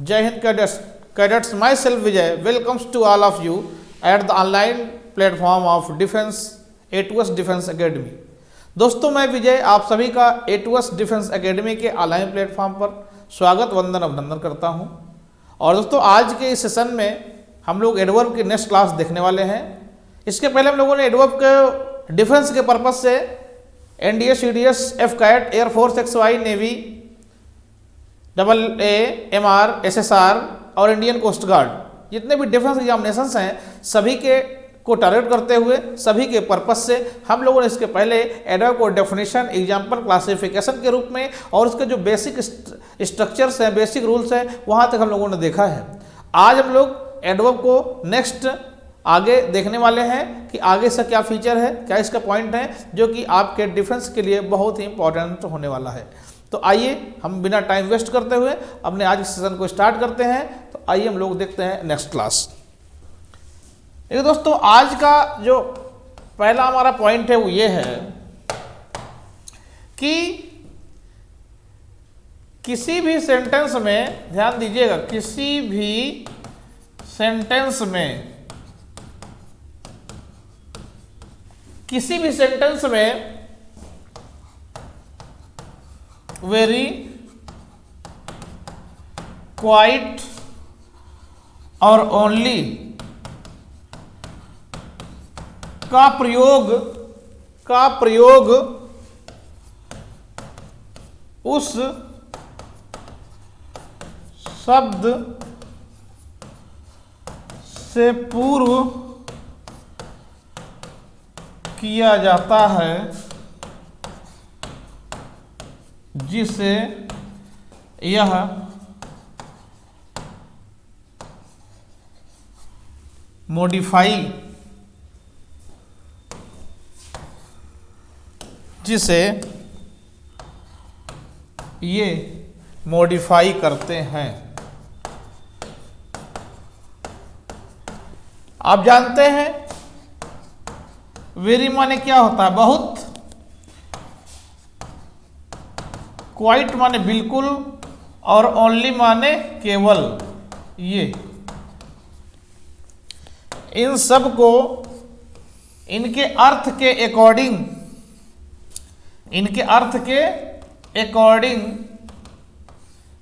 Jai Hind cadets, myself Vijay welcomes to all of you at the online platform of Defense A2S Defense Academy। दोस्तों मैं विजय आप सभी का A2S defence academy के online platform पर स्वागत वंदन अभिनंदन करता हूं। और दोस्तों आज के इस सेशन में हम लोग एडवर्ब की नेक्स्ट क्लास देखने वाले हैं। इसके पहले हम लोगों ने एडवर्ब के डिफेंस के पर्पज से NDA, CDS, FCAT, air force, XY, navy, AA, MR, SSR और इंडियन कोस्ट गार्ड जितने भी डिफेंस एग्जामिनेशंस हैं सभी के को टारगेट करते हुए सभी के पर्पस से हम लोगों ने इसके पहले एडवर्ब को डेफिनेशन, एग्जाम्पल, क्लासिफिकेशन के रूप में और उसके जो बेसिक स्ट्रक्चर्स हैं, बेसिक रूल्स हैं, वहाँ तक हम लोगों ने देखा है। आज हम लोग एडवर्ब को नेक्स्ट आगे देखने वाले हैं कि आगे से क्या फीचर है, क्या इसका पॉइंट है जो कि आपके डिफेंस के लिए बहुत ही इंपॉर्टेंट होने वाला है। तो आइए हम बिना टाइम वेस्ट करते हुए अपने आज के सेशन को स्टार्ट करते हैं। तो आइए हम लोग देखते हैं नेक्स्ट क्लास। ये दोस्तों आज का जो पहला हमारा पॉइंट है वो ये है कि किसी भी सेंटेंस में, ध्यान दीजिएगा, किसी भी सेंटेंस में वेरी, क्वाइट और ओनली का प्रयोग उस शब्द से पूर्व किया जाता है जिसे यह मॉडिफाई करते हैं। आप जानते हैं वेरी माने क्या होता है? बहुत, क्वाइट माने बिल्कुल और ओनली माने केवल। ये इन सब को इनके अर्थ के अकॉर्डिंग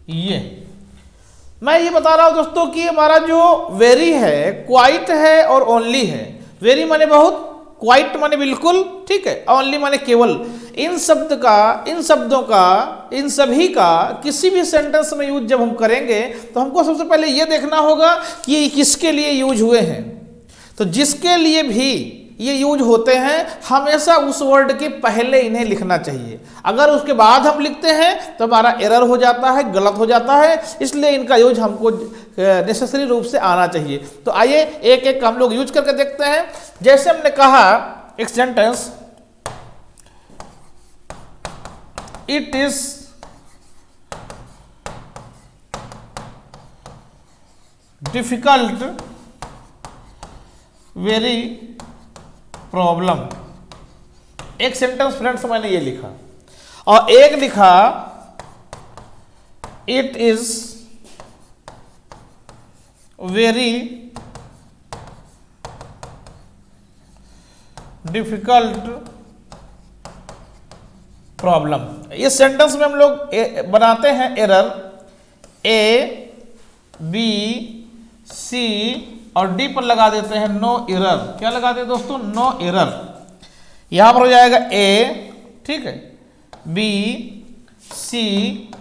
ये मैं ये बता रहा हूं दोस्तों कि हमारा जो वेरी है, क्वाइट है और ओनली है। वेरी माने बहुत, क्वाइट माने बिल्कुल, ठीक है, ओनली माने केवल। इन शब्दों का इन सभी का किसी भी सेंटेंस में यूज जब हम करेंगे तो हमको सबसे पहले ये देखना होगा कि ये किसके लिए यूज हुए हैं। तो जिसके लिए भी ये यूज होते हैं हमेशा उस वर्ड के पहले इन्हें लिखना चाहिए। अगर उसके बाद हम लिखते हैं तो हमारा एरर हो जाता है, गलत हो जाता है। इसलिए इनका यूज हमको नेसेसरी रूप से आना चाहिए। तो आइए एक एक हम लोग यूज करके देखते हैं। जैसे हमने कहा एक sentence, it is difficult very problem. एक सेंटेंस फ्रेंड्स मैंने ये लिखा और एक लिखा it is very difficult problem. इस सेंटेंस में हम लोग बनाते हैं एरर, A, B, C और डी पर लगा देते हैं नो एरर। क्या लगाते हैं दोस्तों? No error. यहां पर हो जाएगा ए, ठीक है, बी, सी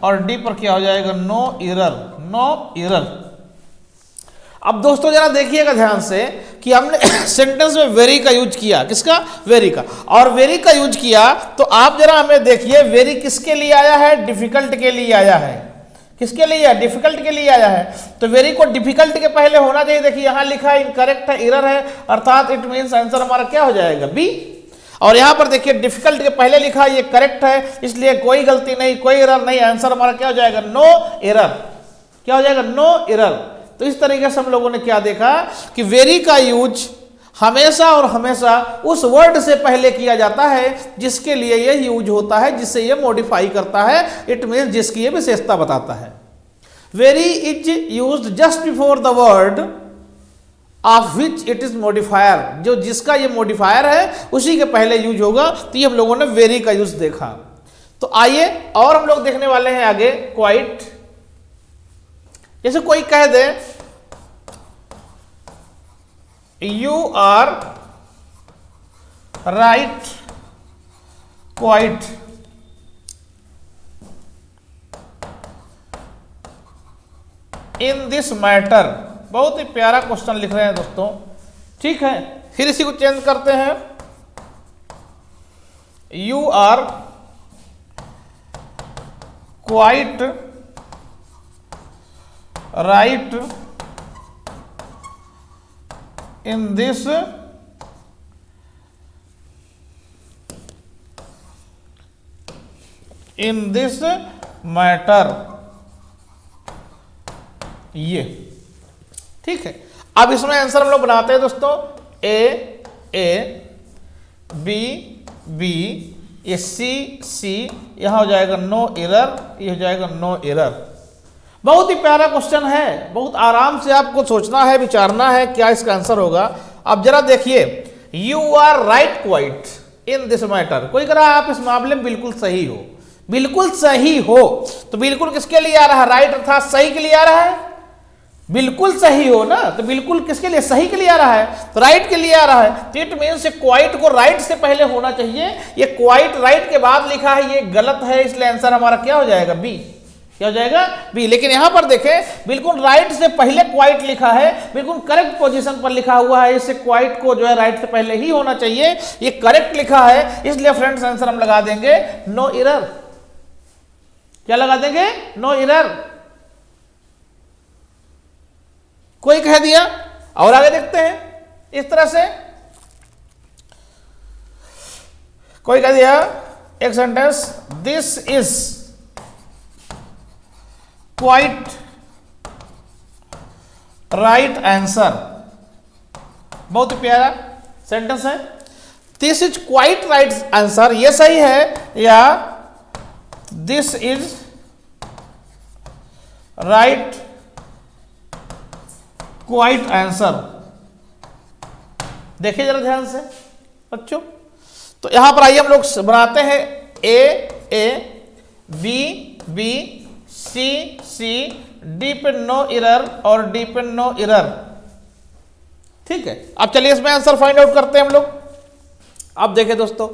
और डी पर क्या हो जाएगा? No error. अब दोस्तों जरा देखिएगा ध्यान से कि हमने सेंटेंस में वेरी का यूज किया। किसका? वेरी का। और वेरी का यूज किया तो आप जरा हमें देखिए वेरी किसके लिए आया है? डिफिकल्ट के लिए आया है। किसके लिए? डिफिकल्ट के लिए आया है। तो वेरी को डिफिकल्ट के पहले होना चाहिए। देखिए यहां लिखा है इनकरेक्ट है, एरर है, अर्थात इट मींस आंसर हमारा क्या हो जाएगा? बी। और यहां पर देखिए डिफिकल्ट के पहले लिखा ये करेक्ट है, इसलिए कोई गलती नहीं, कोई एरर नहीं, आंसर हमारा क्या हो जाएगा? No error. क्या हो जाएगा? No error. तो इस तरीके से हम लोगों ने क्या देखा कि वेरी का यूज हमेशा और हमेशा उस वर्ड से पहले किया जाता है जिसके लिए यह यूज होता है, जिससे यह मॉडिफाई करता है, इट मीन्स जिसकी यह विशेषता बताता है। Very is used just before the word of which it is modifier, जो जिसका ये मॉडिफायर है उसी के पहले यूज होगा। तो ये हम लोगों ने वेरी का यूज देखा। तो आइए और हम लोग देखने वाले हैं आगे क्वाइट। जैसे कोई कह दे you are right quite, in this matter. बहुत ही प्यारा क्वेश्चन लिख रहे हैं दोस्तों, ठीक है। फिर इसी को चेंज करते हैं, you are quite right in this matter, ये ठीक है। अब इसमें आंसर हम लोग बनाते हैं दोस्तों, ए बी बी, ये सी, यहां हो जाएगा नो एरर, ये हो जाएगा नो एरर। बहुत ही प्यारा क्वेश्चन है, बहुत आराम से आपको सोचना है, विचारना है क्या इसका आंसर होगा। अब जरा देखिए, you are right quite in this matter. कोई कह रहा है आप इस मामले में बिल्कुल सही हो, बिल्कुल सही हो, तो बिल्कुल किसके लिए आ रहा है? राइट अर्थात सही के लिए आ रहा है। बिल्कुल सही हो ना, तो बिल्कुल किसके लिए? सही के लिए आ रहा है, तो राइट के लिए आ रहा है। तो इट मीन्स क्वाइट को राइट से पहले होना चाहिए। ये क्वाइट राइट के बाद लिखा है, ये गलत है, इसलिए आंसर हमारा क्या हो जाएगा? बी। क्या हो जाएगा? बी। लेकिन यहां पर देखें, बिल्कुल राइट से पहले क्वाइट लिखा है, बिल्कुल करेक्ट पोजीशन पर लिखा हुआ है, इससे क्वाइट को जो है राइट से पहले ही होना चाहिए। ये करेक्ट लिखा है, इसलिए फ्रेंड्स आंसर हम लगा देंगे नो एरर। क्या लगा देंगे? No error. कोई कह दिया, और आगे देखते हैं इस तरह से। कोई कह दिया एक sentence, this is quite right answer. बहुत ही प्यारा सेंटेंस है। This is quite right answer, ये सही है, या this is right quite answer. देखिए जरा ध्यान से बच्चों। तो यहां पर आइए हम लोग बनाते हैं, ए बी सी, डी पे नो एरर और डी पे नो एरर। ठीक है। अब चलिए इसमें आंसर फाइंड आउट करते हैं हम लोग। अब देखिए दोस्तों,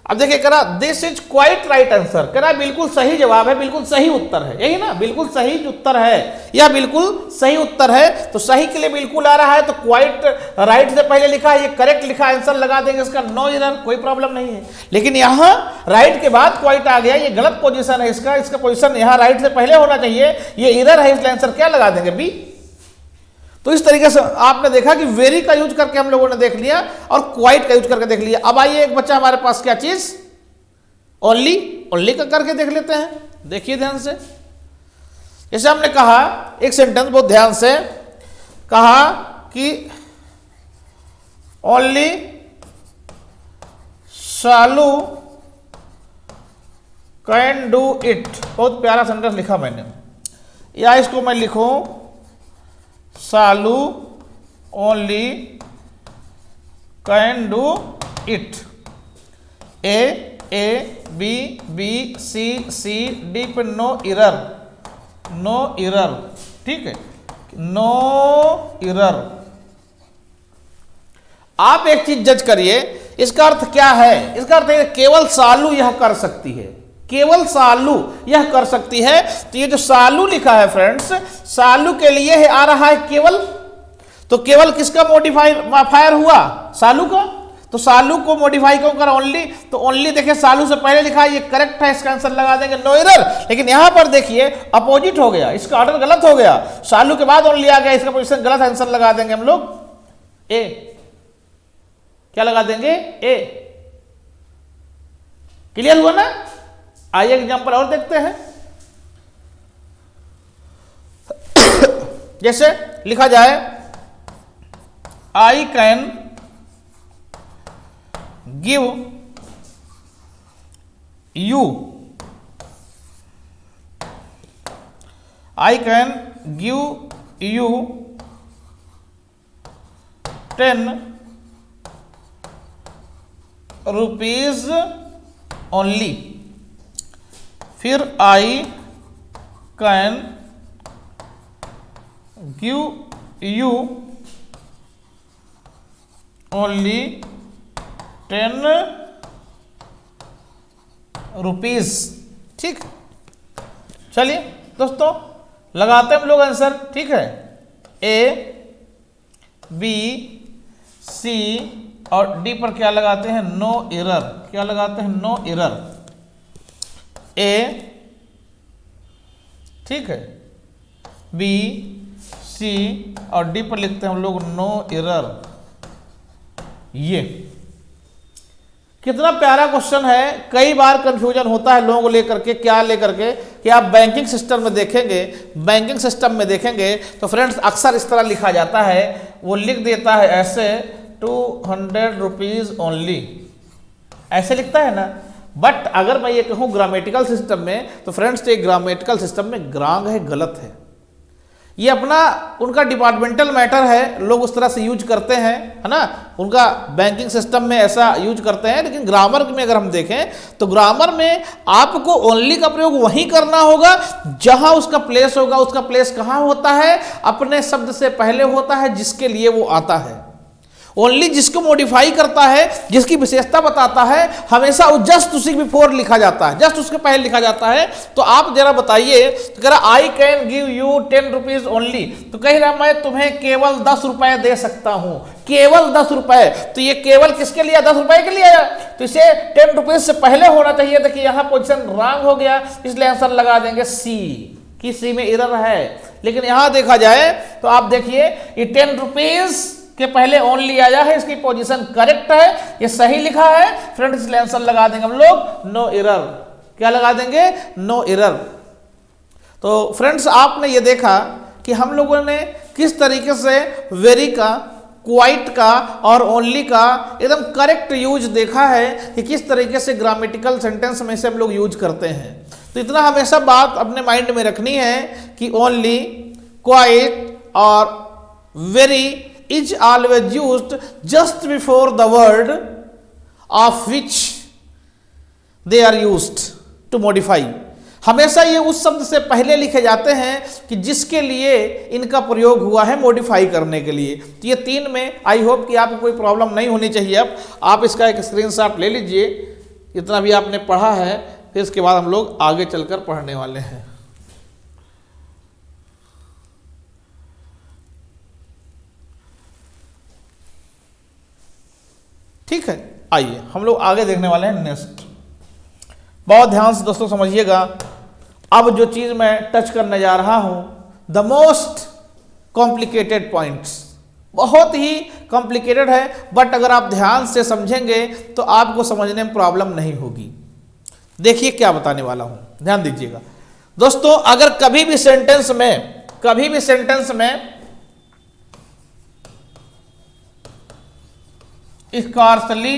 अब देखिए कह रहा this is quite right answer, कह रहा बिल्कुल सही जवाब है, बिल्कुल सही उत्तर है, यही ना, बिल्कुल सही उत्तर है, यह बिल्कुल सही उत्तर है। तो सही के लिए बिल्कुल आ रहा है, तो क्वाइट राइट से पहले लिखा है, ये करेक्ट लिखा, आंसर लगा देंगे इसका नो एरर, कोई प्रॉब्लम नहीं है। लेकिन यहां राइट के बाद क्वाइट आ गया, ये गलत पोजीशन है इसका पोजीशन यहां राइट से पहले होना चाहिए, ये एरर है, इसलिए आंसर क्या लगा देंगे? बी। तो इस तरीके से आपने देखा कि वेरी का यूज करके हम लोगों ने देख लिया और क्वाइट का यूज करके देख लिया। अब आइए एक बच्चा हमारे पास क्या चीज? ओनली का करके देख लेते हैं। देखिए ध्यान से, जैसे हमने कहा एक सेंटेंस, बहुत ध्यान से कहा कि only Shalu can do it. बहुत प्यारा सेंटेंस लिखा मैंने, या इसको मैं लिखूं Shalu only can do it. A B C D पे नो एरर, ठीक है, नो एरर। आप एक चीज जज करिए, इसका अर्थ क्या है? इसका अर्थ है केवल शालू यह कर सकती है, केवल शालू यह कर सकती है। तो ये जो शालू लिखा है फ्रेंड्स, शालू के लिए आ रहा है केवल, तो केवल किसका मॉडिफायर हुआ? शालू का। तो शालू को मॉडिफाई क्यों करा? ओनली। तो ओनली देखिए शालू से पहले लिखा है, ये करेक्ट है, इसका आंसर लगा देंगे नो एरर। लेकिन यहां पर देखिए अपोजिट हो गया, इसका ऑर्डर गलत हो गया, शालू के बाद ओनली आ गया, इसका पोजीशन गलत, आंसर लगा देंगे हम लोग ए। क्या लगा देंगे? ए। क्लियर हुआ ना? आइए एग्जांपल और देखते हैं। जैसे लिखा जाए I can give you, I can give you 10 rupees only. फिर I can give you only 10 rupees. ठीक, चलिए दोस्तों लगाते हैं हम लोग आंसर। ठीक है, ए बी सी और डी पर क्या लगाते हैं? No error. क्या लगाते हैं? No error. ए, ठीक है, बी सी और डी पर लिखते हैं हम लोग नो एरर। ये कितना प्यारा क्वेश्चन है। कई बार कंफ्यूजन होता है लोगों को लेकर के, क्या लेकर के कि आप बैंकिंग सिस्टम में देखेंगे, बैंकिंग सिस्टम में देखेंगे तो फ्रेंड्स अक्सर इस तरह लिखा जाता है, वो लिख देता है ऐसे 200 रुपीज ओनली, ऐसे लिखता है ना। बट अगर मैं ये कहूँ ग्रामेटिकल सिस्टम में, तो फ्रेंड्स ये ग्रामेटिकल सिस्टम में ग्रांग है, गलत है। ये अपना उनका डिपार्टमेंटल मैटर है, लोग उस तरह से यूज करते हैं, है ना, उनका बैंकिंग सिस्टम में ऐसा यूज करते हैं। लेकिन ग्रामर में अगर हम देखें तो ग्रामर में आपको ओनली का प्रयोग वहीं करना होगा जहां उसका प्लेस होगा। उसका प्लेस कहां होता है? अपने शब्द से पहले होता है जिसके लिए वो आता है। ओनली जिसको मॉडिफाई करता है, जिसकी विशेषता बताता है, हमेशा जस्ट उसी बिफोर लिखा जाता है, जस्ट उसके पहले लिखा जाता है। तो आप जरा बताइए, तो कह रहा आई can give you 10 rupees only, तो कह रहा मैं तुम्हें केवल 10 रुपए दे सकता हूं, केवल 10 रुपए। तो ये केवल किसके लिए? 10 रुपए के लिए। तो इसे 10 रुपीज से पहले होना चाहिए। देखिए यहां पोजिशन रॉन्ग हो गया, इसलिए आंसर लगा देंगे सी, कि सी में एरर है। लेकिन यहां देखा जाए तो आप देखिए ये 10 रुपीज के पहले ओनली आया है, इसकी पोजीशन करेक्ट है, ये सही लिखा है फ्रेंड्स, इसलिए आंसर लगा देंगे हम लोग नो एरर। क्या लगा देंगे? No error. तो फ्रेंड्स आपने ये देखा कि हम लोगों ने किस तरीके से वेरी का, क्वाइट का और ओनली का एकदम करेक्ट यूज देखा है कि किस तरीके से ग्रामेटिकल सेंटेंस में से हम लोग यूज करते हैं। तो इतना हमेशा बात अपने माइंड में रखनी है कि ओनली, क्वाइट और very is always used just before the word of which they are used to modify। हमेशा ये उस शब्द से पहले लिखे जाते हैं कि जिसके लिए इनका प्रयोग हुआ है मॉडिफाई करने के लिए। तो ये 3 में आई होप कि आपको कोई प्रॉब्लम नहीं होनी चाहिए। अब आप इसका एक स्क्रीनशॉट ले लीजिए, इतना भी आपने पढ़ा है, फिर इसके बाद हम लोग आगे चलकर पढ़ने वाले हैं। ठीक है, आइए हम लोग आगे देखने वाले हैं नेक्स्ट। बहुत ध्यान से दोस्तों समझिएगा। अब जो चीज मैं टच करने जा रहा हूं, द मोस्ट कॉम्प्लिकेटेड पॉइंट्स, बहुत ही कॉम्प्लिकेटेड है, बट अगर आप ध्यान से समझेंगे तो आपको समझने में प्रॉब्लम नहीं होगी। देखिए क्या बताने वाला हूं, ध्यान दीजिएगा दोस्तों। अगर कभी भी सेंटेंस में स्कार्सली,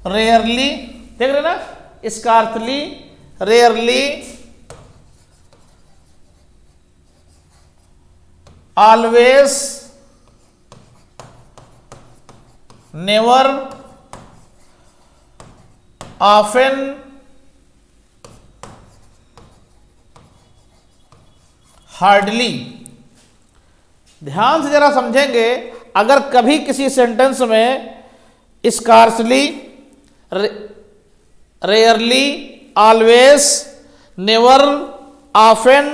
रेयरली, देख रहे ना, scarcely, rarely, always, never, often, hardly. ध्यान से जरा समझेंगे, अगर कभी किसी सेंटेंस में scarcely, rarely, always, never, often,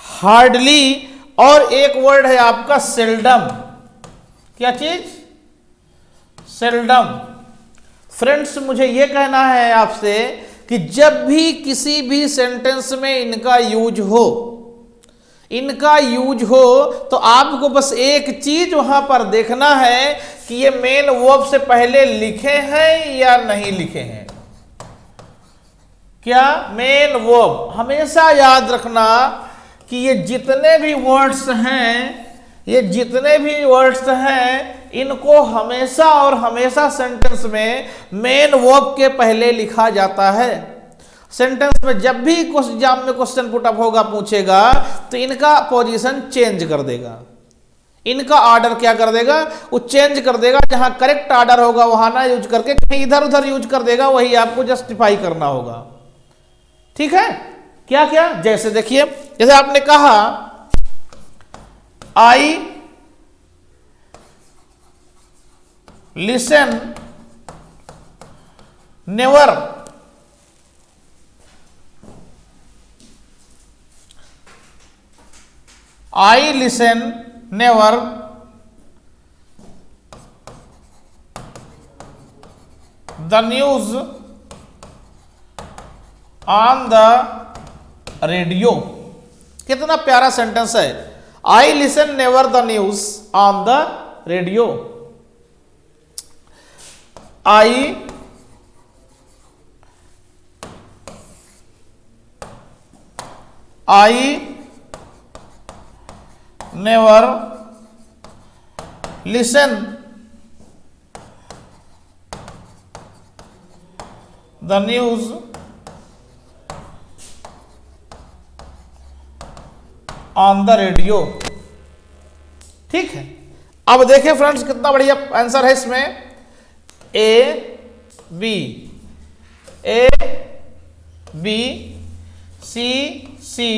hardly और एक वर्ड है आपका सेल्डम। क्या चीज? सेल्डम। फ्रेंड्स मुझे यह कहना है आपसे कि जब भी किसी भी सेंटेंस में इनका यूज हो तो आपको बस एक चीज वहां पर देखना है कि ये मेन वर्ब से पहले लिखे हैं या नहीं लिखे हैं। क्या? Main verb. हमेशा याद रखना कि ये जितने भी वर्ड्स हैं, इनको हमेशा और हमेशा सेंटेंस में मेन वर्ब के पहले लिखा जाता है। सेंटेंस में जब भी एग्जाम में क्वेश्चन पुटअप होगा, पूछेगा, तो इनका पोजीशन चेंज कर देगा, इनका ऑर्डर क्या कर देगा, वो चेंज कर देगा। जहां करेक्ट ऑर्डर होगा वहां ना यूज करके कहीं इधर उधर यूज कर देगा, वही आपको जस्टिफाई करना होगा। ठीक है, क्या क्या, जैसे देखिए, जैसे आपने कहा I listen never, I listen never the news on the radio. कितना प्यारा सेंटेंस है, I listen never the news on the radio. I never listen the news on the radio. ठीक है, अब देखें फ्रेंड्स कितना बढ़िया आंसर है इसमें, A B C C,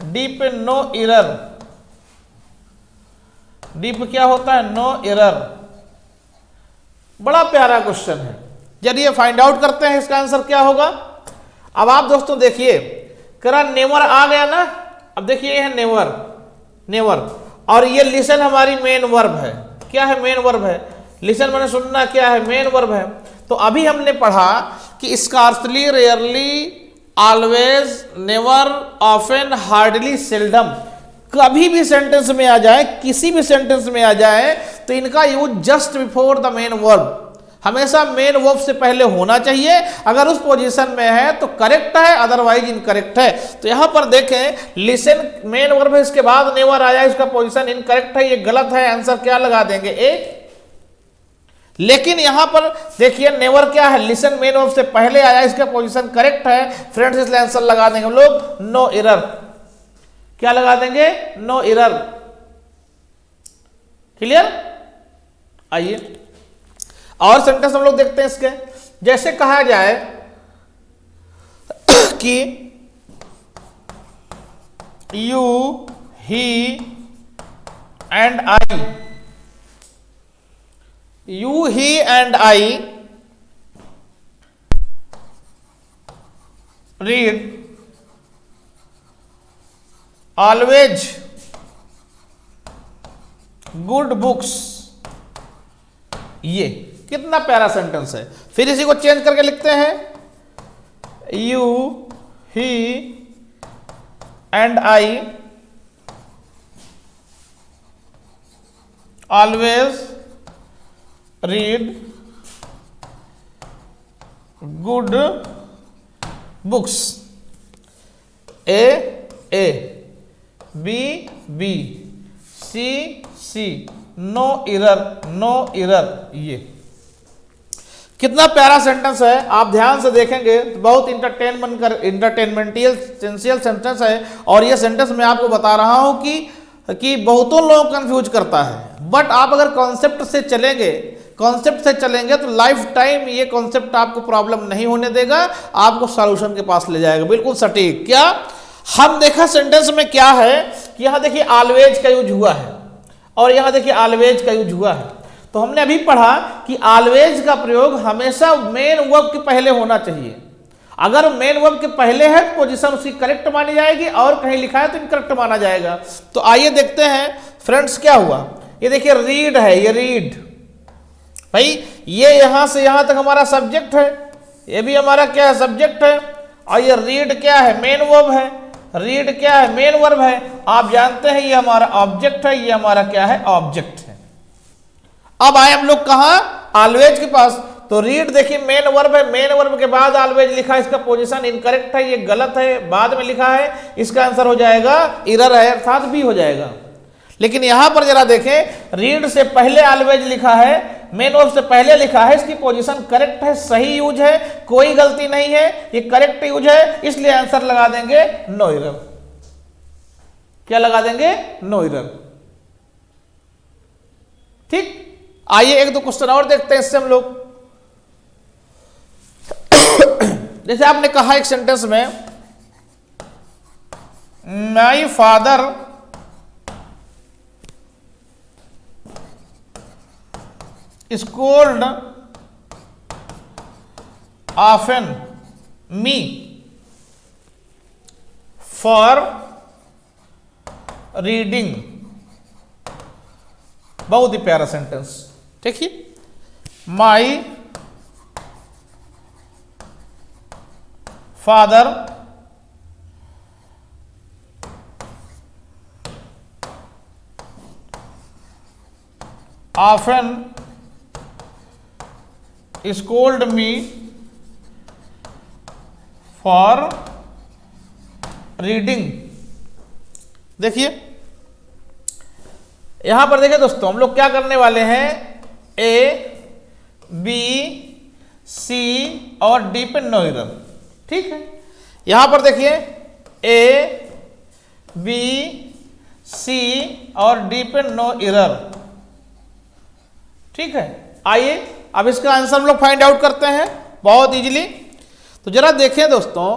D पे नो एरर, डी पे क्या होता है, नो एरर। बड़ा प्यारा क्वेश्चन है, चलिए फाइंड आउट करते हैं इसका आंसर क्या होगा। अब आप दोस्तों देखिए, करा नेवर आ गया ना, अब देखिए ये है नेवर, नेवर, और ये लिसन हमारी मेन वर्ब है। क्या है, मेन वर्ब है। लिसन मैंने सुनना, क्या है, मेन वर्ब है। तो अभी हमने पढ़ा कि scarcely, rarely, always, never, often, hardly, seldom, कभी भी सेंटेंस में आ जाए, किसी भी सेंटेंस में आ जाए, तो इनका use just before the main verb, हमेशा मेन वर्ब से पहले होना चाहिए। अगर उस पोजीशन में है तो करेक्ट है, अदरवाइज इनकरेक्ट है। तो यहां पर देखें, लिसन मेन वर्ब है, इसके बाद नेवर आया, इसका पोजीशन इनकरेक्ट है, ये गलत है, आंसर क्या लगा देंगे, ए। लेकिन यहां पर देखिए नेवर क्या है, लिसन मेन वर्ब से पहले आया, इसका पोजीशन करेक्ट है फ्रेंड्स, इसलिए आंसर लगा देंगे हम लोग नो एरर। क्या लगा देंगे, नो एरर। क्लियर। आइए और सेंटेंस हम लोग देखते हैं इसके। जैसे कहा जाए कि you he and I, you he and I read always good books. ये कितना प्यारा सेंटेंस है। फिर इसी को चेंज करके लिखते हैं, you he and I always read good books. A B C, no error, no error. ये कितना प्यारा सेंटेंस है, आप ध्यान से देखेंगे तो बहुत इंटरटेनमेंटियल सेंटेंस है। और ये सेंटेंस मैं आपको बता रहा हूं कि बहुतों लोग कंफ्यूज करता है, बट आप अगर कॉन्सेप्ट से चलेंगे तो लाइफ टाइम ये कॉन्सेप्ट आपको प्रॉब्लम नहीं होने देगा, आपको सॉल्यूशन के पास ले जाएगा, बिल्कुल सटीक। क्या हम देखा सेंटेंस में क्या है कि यहां देखिए ऑलवेज का यूज हुआ है और यहां देखिए ऑलवेज का यूज हुआ है। तो हमने अभी पढ़ा कि ऑलवेज का प्रयोग हमेशा मेन वर्ब के पहले होना चाहिए। अगर मेन वर्ब के पहले है तो पोजीशन उसकी करेक्ट मानी जाएगी, और कहीं लिखा है तो इनकरेक्ट माना जाएगा। तो आइए देखते हैं फ्रेंड्स क्या हुआ। ये देखिए रीड है, ये रीड भाई, ये यहां से यहां तक हमारा सब्जेक्ट है, ये भी हमारा क्या है, सब्जेक्ट है। और ये रीड क्या है, मेन वर्ब है। रीड क्या है, मेन वर्ब है। आप जानते हैं ये हमारा ऑब्जेक्ट है, ये हमारा क्या है, ऑब्जेक्ट है। अब आए हम लोग कहां, ऑलवेज के पास। तो रीड देखिए मेन वर्ब है, मेन वर्ब के बाद ऑलवेज लिखा है, इसका पोजीशन इनकरेक्ट है, ये गलत है, बाद में लिखा है, इसका आंसर हो जाएगा एरर है, अर्थात बी हो जाएगा। लेकिन यहां पर जरा देखें, रीड से पहले ऑलवेज लिखा है मेन वर्ब से पहले लिखा है, इसकी पोजीशन करेक्ट है, सही यूज है, कोई गलती नहीं है, ये करेक्ट यूज है, इसलिए आंसर लगा देंगे नो एरर। क्या लगा देंगे? No error. ठीक, आइए एक दो क्वेश्चन और देखते हैं इससे हम लोग। जैसे आपने कहा एक सेंटेंस में, my father scolded often me for reading। बहुत ही प्यारा सेंटेंस। देखिए, my father often scold me for reading। देखिए यहां पर देखिए दोस्तों, हम लोग क्या करने वाले हैं, ए बी सी और डी पे नो एरर। ठीक है, यहां पर देखिए ए बी सी और डी पे नो एरर। ठीक है, आइए अब इसका आंसर हम लोग फाइंड आउट करते हैं बहुत इजीली। तो जरा देखें दोस्तों,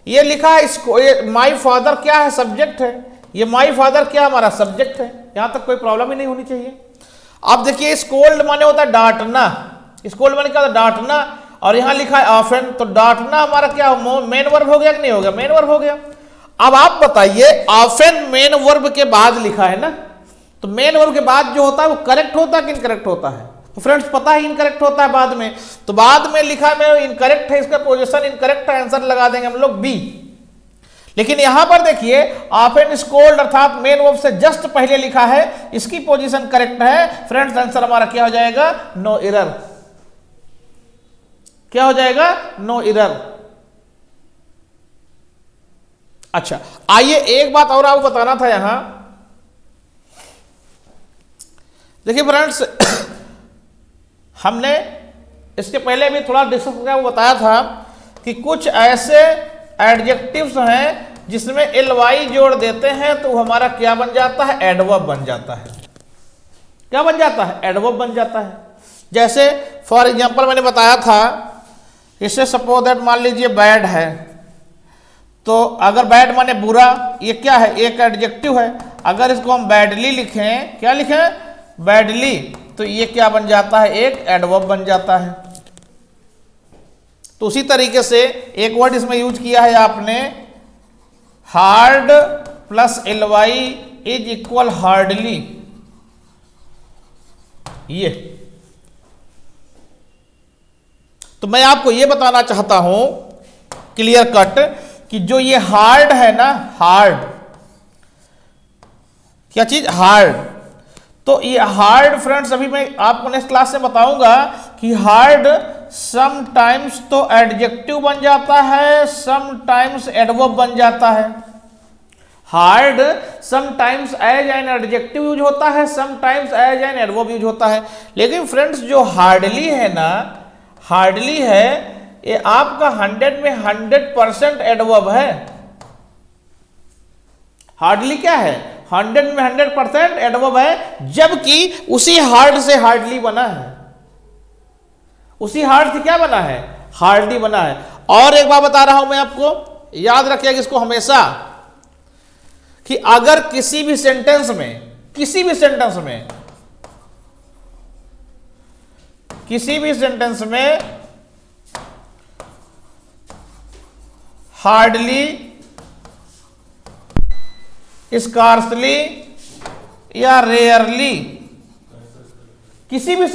ये लिखा है इसको, ये माई फादर क्या है? सब्जेक्ट है। ये माई फादर क्या हमारा? सब्जेक्ट है। यहां तक कोई प्रॉब्लम ही नहीं होनी चाहिए। अब देखिए, स्कोल्ड माने होता है डांटना, स्कोल्ड माने क्या होता है? डांटना। और यहां लिखा है ऑफेन, तो डांटना हमारा क्या मेन वर्ब हो गया कि नहीं हो गया? मेन वर्ब हो गया। अब आप बताइए, ऑफेन मेन वर्ब के बाद लिखा है ना, तो मेन वर्ब के बाद जो होता है वो करेक्ट होता है कि इनकरेक्ट होता है? तो फ्रेंड्स पता है इनकरेक्ट होता है बाद में, तो बाद में लिखा है इनकरेक्ट है, इसका पोजीशन इनकरेक्ट है, आंसर लगा देंगे हम लोग बी। लेकिन यहां पर देखिए, ऑफेन स्कोल्ड अर्थात मेन वर्ब से जस्ट पहले लिखा है, इसकी पोजीशन करेक्ट है। फ्रेंड्स आंसर हमारा क्या हो जाएगा? No error. क्या हो जाएगा? No error. अच्छा, आइए एक बात और आपको बताना था यहां। देखिए फ्रेंड्स, हमने इसके पहले भी थोड़ा डिस्कस करके वो बताया था कि कुछ ऐसे एडजेक्टिव्स हैं जिसमें ly जोड़ देते हैं तो हमारा क्या बन जाता है? एडवर्ब बन जाता है। क्या बन जाता है? एडवर्ब बन जाता है। जैसे फॉर एग्जांपल मैंने बताया था, इससे सपोज दैट मान लीजिए बैड है, तो अगर बैड माने बुरा, ये क्या है? एक एडजेक्टिव है। अगर इसको हम बैडली लिखें, क्या लिखें? बैडली, तो ये क्या बन जाता है? एक एडवर्ब बन जाता है। तो उसी तरीके से एक वर्ड इसमें यूज किया है आपने, hard plus ly is equal hardly. ये तो मैं आपको ये बताना चाहता हूं क्लियर कट कि जो ये हार्ड है ना, हार्ड क्या चीज? हार्ड। तो ये हार्ड फ्रेंड्स अभी मैं आपको नेक्स्ट क्लास में बताऊंगा कि हार्ड समटाइम्स तो एडजेक्टिव बन जाता है, समटाइम्स एडवर्ब बन जाता है। Hard sometimes as an adjective use होता है, sometimes as an adverb use होता है। लेकिन फ्रेंड्स जो हार्डली है ना, हार्डली है, ये आपका 100 में 100% एडवर्ब है। हार्डली क्या है? 100 में 100% एडवर्ब है, जबकि उसी हार्ड से हार्डली बना है। उसी हार्ड से क्या बना है? हार्डली बना है। और एक बात बता रहा हूं मैं आपको, याद रखिएगा इसको हमेशा, कि अगर किसी भी सेंटेंस में, किसी भी सेंटेंस में, किसी भी सेंटेंस में हार्डली, स्कार्सली या रेयरली, किसी भी